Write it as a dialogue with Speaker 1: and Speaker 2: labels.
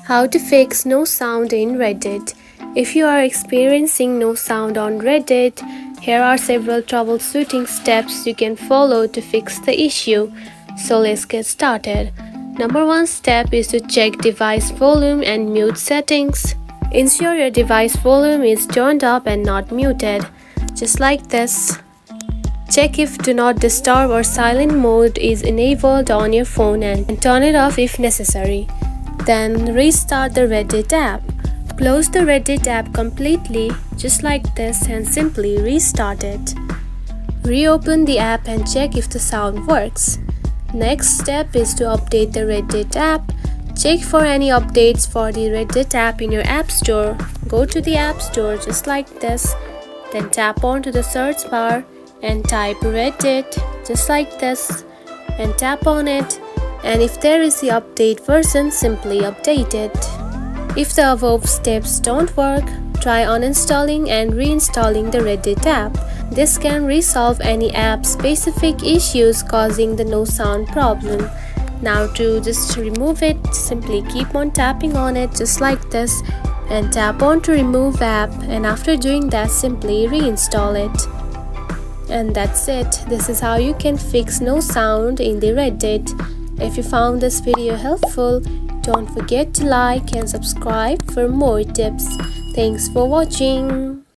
Speaker 1: How to fix no sound in Reddit. If you are experiencing no sound on Reddit, here are several troubleshooting steps you can follow to fix the issue. So let's get started. Number 1 step is to check device volume and mute settings. Ensure your device volume is turned up and not muted, just like this. Check if Do Not Disturb or Silent mode is enabled on your phone and turn it off if necessary. Then restart the Reddit app. Close the Reddit app completely, just like this, and simply restart it. Reopen the app and check if the sound works. Next step is to update the Reddit app. Check for any updates for the Reddit app in your App Store. Go to the App Store just like this, then tap onto the search bar and type Reddit just like this and tap on it. And if there is the update version, simply update it. If the above steps don't work, try uninstalling and reinstalling the Reddit app. This can resolve any app-specific issues causing the no sound problem. Now to just remove it, simply keep on tapping on it just like this and tap on to remove app, and after doing that, simply reinstall it. And that's it. This is how you can fix no sound in the Reddit. If you found this video helpful, don't forget to like and subscribe for more tips. Thanks for watching.